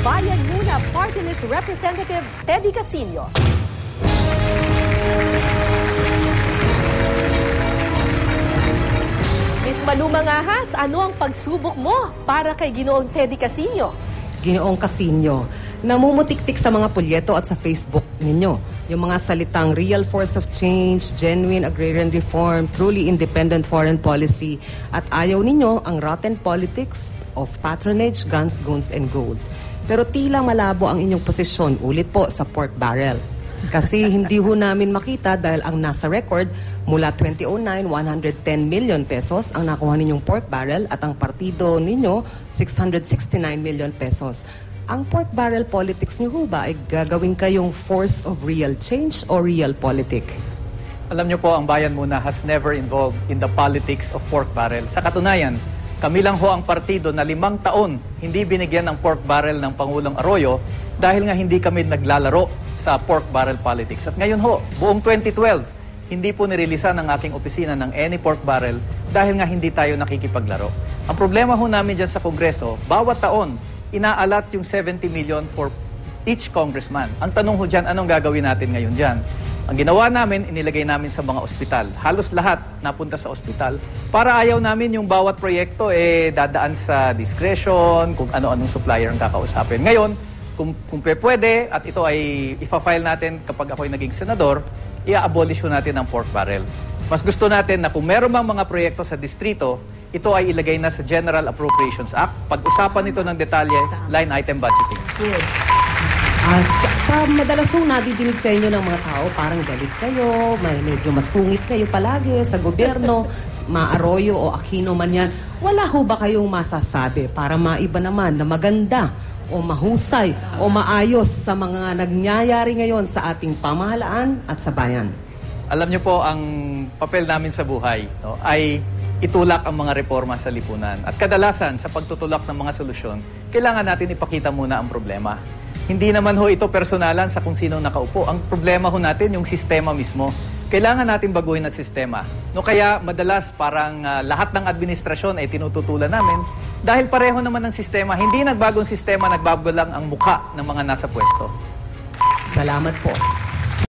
Bayan Muna Party List Representative Teddy Casino. Miss Maluma Ngahas, ano ang pagsubok mo para kay Ginoong Teddy Casino? Ginoong Casino, namumutiktik sa mga pulyeto at sa Facebook ninyo. Yung mga salitang real force of change, genuine agrarian reform, truly independent foreign policy, at ayaw ninyo ang rotten politics of patronage, guns, goons, and gold. Pero tila malabo ang inyong posisyon ulit po sa pork barrel. Kasi hindi ho namin makita dahil ang nasa record, mula 2009, 110 million pesos ang nakuha ninyong pork barrel at ang partido ninyo, 669 million pesos. Ang pork barrel politics niyo ho ba ay gagawin kayong force of real change o real politic? Alam niyo po, ang Bayan Muna has never involved in the politics of pork barrel. Sa katunayan, kami lang ho ang partido na 5 taon hindi binigyan ng pork barrel ng Pangulong Arroyo dahil nga hindi kami naglalaro sa pork barrel politics. At ngayon ho, buong 2012, hindi po nirelisan ng aking opisina ng any pork barrel dahil nga hindi tayo nakikipaglaro. Ang problema ho namin dyan sa Kongreso, bawat taon, inaalat yung 70 million for each congressman. Ang tanong ho dyan, anong gagawin natin ngayon dyan? Ang ginawa namin, inilagay namin sa mga ospital. Halos lahat napunta sa ospital. Para ayaw namin yung bawat proyekto dadaan sa discretion, kung ano-anong supplier ang kakausapin. Ngayon, kung pwede, at ito ay ifa-file natin kapag ako'y naging senador, i-abolish natin ang pork barrel. Mas gusto natin na kung meron mang mga proyekto sa distrito, ito ay ilagay na sa General Appropriations Act. Pag-usapan ito ng detalye, line item budgeting. Good. Sa madalas hong nadidinig sa inyo ng mga tao, parang galit kayo, medyo masungit kayo palagi sa gobyerno, Arroyo o Aquino man yan. Wala ho ba kayong masasabi para maiba naman na maganda o mahusay o maayos sa mga nangyayari ngayon sa ating pamahalaan at sa bayan? Alam niyo po, ang papel namin sa buhay ay itulak ang mga reforma sa lipunan. At kadalasan, sa pagtutulak ng mga solusyon, kailangan natin ipakita muna ang problema. Hindi naman ho ito personalan sa kung sino nakaupo. Ang problema ho natin, yung sistema mismo. Kailangan natin baguhin ang sistema. Kaya madalas parang lahat ng administrasyon ay tinututulan namin dahil pareho naman ang sistema. Hindi nagbagong sistema, nagbago lang ang muka ng mga nasa pwesto. Salamat po.